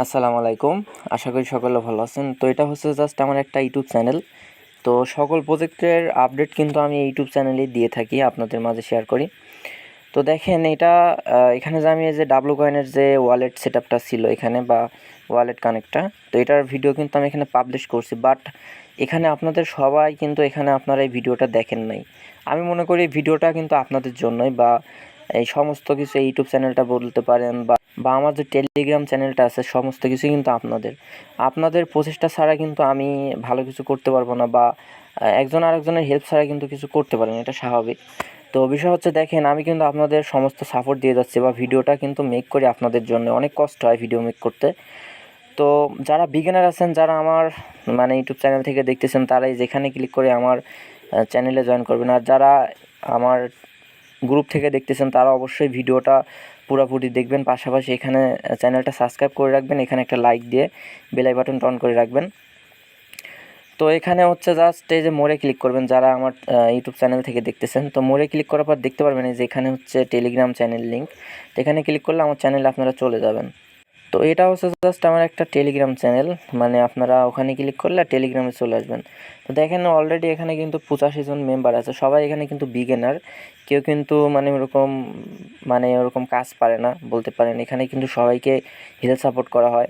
আসসালামু আলাইকুম। আশা করি সকলে ভালো আছেন। তো এটা হচ্ছে জাস্ট আমার একটা ইউটিউব চ্যানেল। তো সকল প্রজেক্টের আপডেট কিন্তু আমি ইউটিউব চ্যানেলেই দিয়ে থাকি, আপনাদের মাঝে শেয়ার করি। তো দেখেন এটা এখানে যে আমি এই যে ডাব্লু কয়েনের যে ওয়ালেট সেটআপটা ছিল এখানে, বা ওয়ালেট কানেক্টটা, তো এটার ভিডিও কিন্তু আমি এখানে পাবলিশ করছি। বাট এখানে আপনাদের সবাই কিন্তু এখানে আপনারা এই ভিডিওটা দেখেন নাই। আমি মনে করি এই ভিডিওটা কিন্তু আপনাদের জন্যই, বা এই সমস্ত কিছু ইউটিউব চ্যানেলটা বলতে পারেন, বা বা আমার যে টেলিগ্রাম চ্যানেলটা আছে, সমস্ত কিছুই কিন্তু আপনাদের প্রচেষ্টা ছাড়া কিন্তু আমি ভালো কিছু করতে পারবো না, বা একজন আরেকজনের হেল্প ছাড়া কিন্তু কিছু করতে পারেন, এটা স্বাভাবিক। তো বিষয় হচ্ছে দেখেন, আমি কিন্তু আপনাদের সমস্ত সাপোর্ট দিয়ে যাচ্ছি, বা ভিডিওটা কিন্তু মেক করি আপনাদের জন্য। অনেক কষ্ট হয় ভিডিও মেক করতে। তো যারা বিগিনার আছেন, যারা আমার মানে ইউটিউব চ্যানেল থেকে দেখতেছেন, তারাই যেখানে ক্লিক করে আমার চ্যানেলে জয়েন করবেন। আর যারা আমার গ্রুপ থেকে দেখতেছেন, তারা অবশ্যই ভিডিওটা পুরোপুরি দেখবেন। পাশাপাশি এখানে চ্যানেলটা সাবস্ক্রাইব করে রাখবেন, এখানে একটা লাইক দিয়ে বেল বাটনটা অন করে রাখবেন। তো এখানে হচ্ছে জাস্ট এই যে মোড়ে ক্লিক করবেন, যারা আমার ইউটিউব চ্যানেল থেকে দেখতেছেন। তো মোড়ে ক্লিক করার পর দেখতে পারবেন এই যে এখানে হচ্ছে টেলিগ্রাম চ্যানেল লিঙ্ক। তো এখানে ক্লিক করলে আমার চ্যানেলে আপনারা চলে যাবেন। তো এটা হচ্ছে জাস্ট আমার একটা টেলিগ্রাম চ্যানেল, মানে আপনারা ওখানে ক্লিক করলে টেলিগ্রামে চলে আসবেন। তো দেখেন অলরেডি এখানে কিন্তু 85 জন মেম্বার আছে, সবাই এখানে কিন্তু বিগিনার। কেউ কিন্তু ওরকম কাজ পারে না বলতে পারেন। এখানে কিন্তু সবাইকে হেল্প সাপোর্ট করা হয়।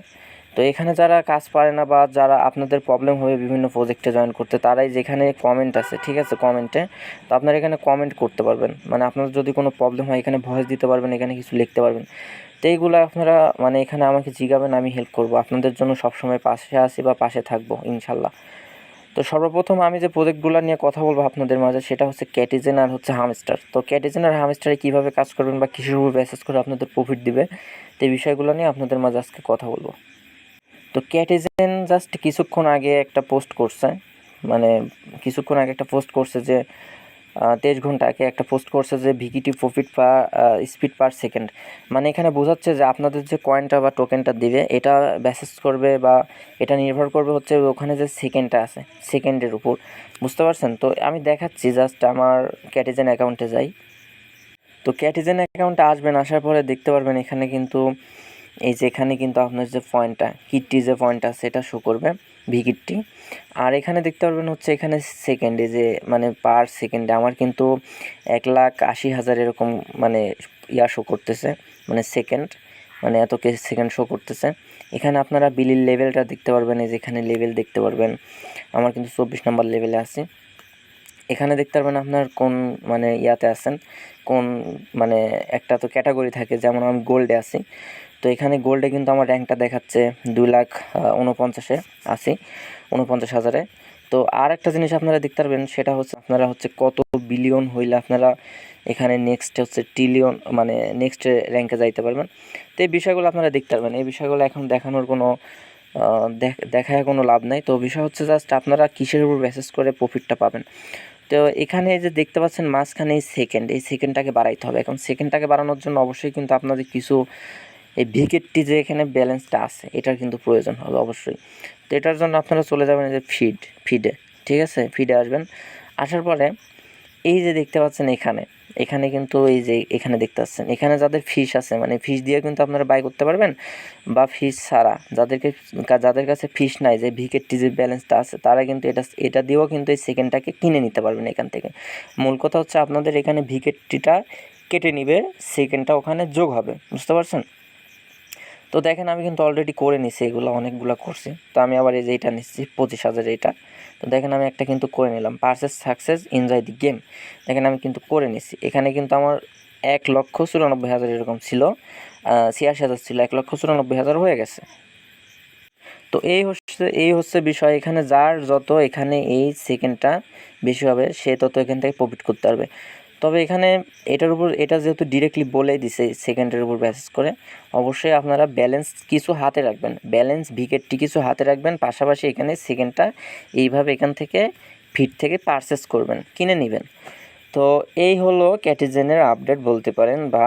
তো এখানে যারা কাজ পারে না, বা যারা আপনাদের প্রবলেম হবে বিভিন্ন প্রজেক্টে জয়েন করতে, তারাই যেখানে কমেন্ট আছে, ঠিক আছে, কমেন্টে, তো আপনারা এখানে কমেন্ট করতে পারবেন। মানে আপনার যদি কোনো প্রবলেম হয় এখানে ভয়েস দিতে পারবেন, এখানে কিছু লিখতে পারবেন। তো এইগুলো আপনারা মানে এখানে আমাকে জিজ্ঞাবেন, আমি হেল্প করব, আপনাদের জন্য সবসময় পাশে আছি বা পাশে থাকবো ইনশাল্লাহ। তো সর্বপ্রথম আমি যে প্রজেক্টগুলো নিয়ে কথা বলবো আপনাদের মাঝে, সেটা হচ্ছে ক্যাটিজেন আর হচ্ছে হামস্টার। তো ক্যাটিজেন আর হামস্টারে কীভাবে কাজ করবেন, বা কিসের উপর বেসিস করে আপনাদের প্রফিট দিবে, তো এই বিষয়গুলো নিয়ে আপনাদের মাঝে আজকে কথা বলবো। তো ক্যাটিজেন জাস্ট কিছুক্ষণ আগে একটা পোস্ট করছে, মানে কিছুক্ষণ আগে একটা পোস্ট করছে যে 23 ঘন্টা আগে একটা পোস্ট করছে যে ভিকিটি প্রফিট পা স্পিড পার সেকেন্ড। মানে এখানে বোঝাচ্ছে যে আপনাদের যে কয়েনটা বা টোকেনটা দিবে, এটা বেসিস করবে, বা এটা নির্ভর করবে হচ্ছে ওখানে যে সেকেন্ডটা আছে, সেকেন্ডের উপর। বুঝতে পারছেন? তো আমি দেখাচ্ছি, জাস্ট আমার ক্যাটিজেন অ্যাকাউন্টে যাই। তো ক্যাটিজেন অ্যাকাউন্টে আসবেন, আসার পরে দেখতে পারবেন এখানে কিন্তু এই যে এখানে কিন্তু আপনার যে পয়েন্টটা, কিটটি যে পয়েন্টটা, সেটা শো করবে, ভিকিটটি। আর এখানে দেখতে পারবেন হচ্ছে এখানে সেকেন্ডে যে মানে পার সেকেন্ডে আমার কিন্তু 1,80,000 এরকম মানে শো করতেছে, মানে সেকেন্ড, মানে এত সেকেন্ড শো করতেছে। এখানে আপনারা বিলির লেভেলটা দেখতে পারবেন, এই যে এখানে লেভেল দেখতে পারবেন। আমার কিন্তু 24 নম্বর লেভেলে আছি। এখানে দেখতে পারবেন আপনার কোন মানে ইয়াতে আছেন, কোন মানে একটা তো ক্যাটাগরি থাকে, যেমন আমি গোল্ডে আছি। তো এখানে গোল্ডে কিন্তু আমার র্যাঙ্কটা দেখাচ্ছে 2,49,000-এ আছি, 49,000-এ। তো আর একটা জিনিস আপনারা দেখতে পারবেন, সেটা হচ্ছে আপনারা হচ্ছে কত বিলিয়ন হইলে আপনারা এখানে নেক্সট হচ্ছে ট্রিলিয়ন, মানে নেক্সট র্যাঙ্কে যাইতে পারবেন। তো এই বিষয়গুলো আপনারা দেখতে পারবেন। এই বিষয়গুলো এখন দেখানোর কোনো দেখায় কোনো লাভ নাই। তো বিষয় হচ্ছে জাস্ট আপনারা কিসের উপর বেসিস করে প্রফিটটা পাবেন। তো এখানে যে দেখতে পাচ্ছেন মাঝখানে এই সেকেন্ডটাকে বাড়াইতে হবে। এখন সেকেন্ডটাকে বাড়ানোর জন্য অবশ্যই কিন্তু আপনাদের কিছু এই ভিকেটটি যে এখানে ব্যালেন্সটা আছে, এটার কিন্তু প্রয়োজন হবে অবশ্যই। তো এটার জন্য আপনারা চলে যাবেন এই যে ফিডে, ঠিক আছে, ফিডে আসবেন। আসার পরে এই যে দেখতে পাচ্ছেন এখানে, এখানে কিন্তু এই যে এখানে দেখতে পাচ্ছেন, এখানে যাদের ফিস আছে, মানে ফিস দিয়ে কিন্তু আপনারা বাই করতে পারবেন, বা ফিস ছাড়া যাদের কাছে ফিস নাই, যে ভিকেটটি যে ব্যালেন্সটা আছে, তারা কিন্তু এটা দিয়েও কিন্তু এই সেকেন্ডটাকে কিনে নিতে পারবেন এখান থেকে। মূল কথা হচ্ছে আপনাদের এখানে ভিকেটটিটা কেটে নিবে, সেকেন্ডটা ওখানে যোগ হবে। বুঝতে পারছেন? তো দেখেন আমি কিন্তু অলরেডি করে নিছি, এগুলো অনেকগুলো করছি। তো আমি আবার এই যে এটা নিচ্ছি 25,000 এটা। তো দেখেন আমি একটা কিন্তু করে নিলাম, purchase success enjoy the game. দেখেন আমি কিন্তু করে নিছি। এখানে কিন্তু আমার 1,94,000 এরকম ছিল, 86,000 ছিল, 1,94,000 হয়ে গেছে। তো এই হচ্ছে বিষয়। এখানে যার যত এখানে এই সেকেন্ডটা বেশি হবে, সে তত এখান থেকে প্রফিট করতে পারবে। তবে এখানে এটা যেহেতু ডিরেক্টলি বলেই দিছে সেকেন্ডের উপর বেসিস করে, অবশ্যই আপনারা ব্যালেন্স কিছু হাতে রাখবেন, ব্যালেন্স ভিকেটটি কিছু হাতে রাখবেন। পাশাপাশি এখানে সেকেন্ডটা এইভাবে এখান থেকে ফিট থেকে পারচেস করবেন, কিনে নেবেন। তো এই হলো ক্যাটিজেনের আপডেট বলতে পারেন, বা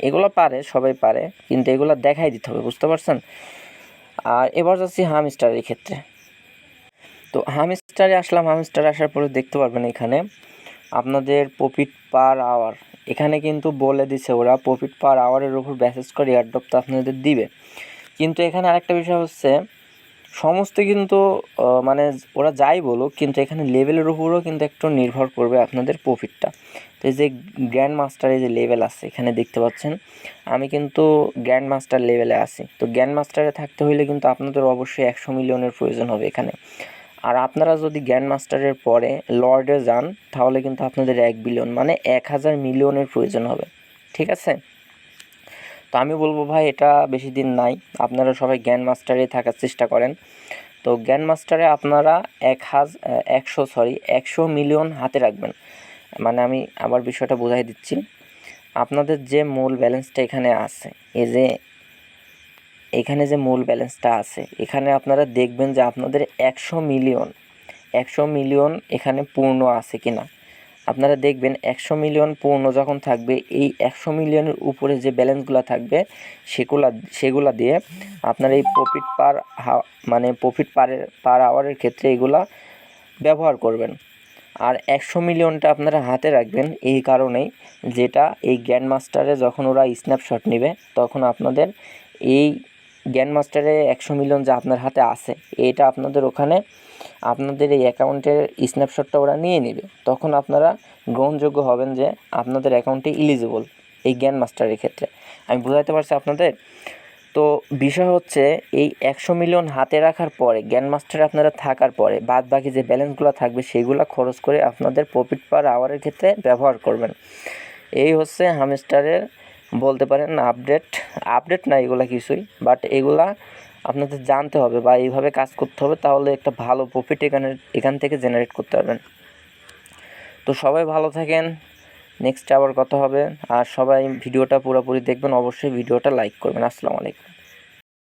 এগুলো পারে, সবাই পারে, কিন্তু এগুলো দেখাই দিতে হবে। বুঝতে পারছেন? আর এবার যাচ্ছি হামস্টারের ক্ষেত্রে। তো হামস্টারে আসলাম, হামস্টারে আসার পরে দেখতে পারবেন এখানে আপনাদের প্রফিট পার আওয়ার, এখানে কিন্তু বলে দিছে ওরা প্রফিট পার আওয়ারের উপর বেসিস করে এয়ারড্রপ তো আপনাদের দিবে। কিন্তু এখানে আরেকটা বিষয় হচ্ছে সমস্ত কিন্তু মানে ওরা যাই বলুক, কিন্তু এখানে লেভেলের উপরও কিন্তু একটু নির্ভর করবে আপনাদের প্রফিটটা। তো এই যে গ্র্যান্ড মাস্টারে যে লেভেল আছে এখানে দেখতে পাচ্ছেন, আমি কিন্তু গ্র্যান্ড মাস্টার লেভেলে আছি। তো গ্র্যান্ড মাস্টারে থাকতে হইলে কিন্তু আপনাদের অবশ্যই 100 মিলিয়নের প্রয়োজন হবে এখানে। আর আপনারা যদি গ্র্যান্ড মাস্টারের পরে লর্ডে যান তাহলে কিন্তু আপনাদের 1 বিলিয়ন মানে 1000 মিলিয়নের প্রয়োজন হবে, ঠিক আছে? তো আমি বলবো ভাই এটা বেশি দিন নাই, আপনারা সবাই গ্র্যান্ড মাস্টারে থাকার চেষ্টা করেন। তো গ্র্যান্ড মাস্টারে আপনারা 100 মিলিয়ন হাতে রাখবেন। মানে আমি আবার বিষয়টা বোঝাই দিচ্ছি, আপনাদের যে মূল ব্যালেন্সটা এখানে আছে, এই যে এখানে যে মূল ব্যালেন্সটা আছে এখানে আপনারা দেখবেন যে আপনাদের 100 মিলিয়ন এখানে পূর্ণ আছে কিনা। আপনারা দেখবেন 100 মিলিয়ন পূর্ণ যখন থাকবে, এই 100 মিলিয়নের উপরে যে ব্যালেন্সগুলো থাকবে সেগুলা দিয়ে আপনার এই প্রফিট মানে প্রফিট পার আওয়ারের ক্ষেত্রে এগুলা ব্যবহার করবেন। আর 100 মিলিয়নটা আপনারা হাতে রাখবেন এই কারণেই, যেটা এই গ্র্যান্ড মাস্টারে যখন ওরা স্ন্যাপশট নেবে তখন আপনাদের এই গ্র্যান্ড মাস্টারে 100 মিলিয়ন যা আপনার হাতে আছে এটা আপনাদের ওখানে আপনাদের এই অ্যাকাউন্টের স্ন্যাপশটটা ওরা নিয়ে নেবে, তখন আপনারা গ্রহণযোগ্য হবেন যে আপনাদের অ্যাকাউন্টে ইলিজিবল এই গ্র্যান্ড মাস্টারের ক্ষেত্রে। আমি বোঝাতে পারছি আপনাদের? তো বিষয় হচ্ছে এই 100 মিলিয়ন হাতে রাখার পরে গ্র্যান্ড মাস্টারে আপনারা থাকার পরে বাদ বাকি যে ব্যালেন্সগুলো থাকবে সেগুলো খরচ করে আপনাদের প্রফিট পার আওয়ারের ক্ষেত্রে ব্যবহার করবেন। এই হচ্ছে হামস্টারের বলতে পারেন আপডেট না এগুলা কিছুই, বাট এগুলা আপনাদের জানতে হবে বা এইভাবে কাজ করতে হবে, তাহলে একটা ভালো প্রফিট এখান থেকে জেনারেট করতে পারবেন। তো সবাই ভালো থাকেন, নেক্সট আবার কথা হবে। আর সবাই ভিডিওটা পুরোপুরি দেখবেন, অবশ্যই ভিডিওটা লাইক করবেন। আসসালামু আলাইকুম।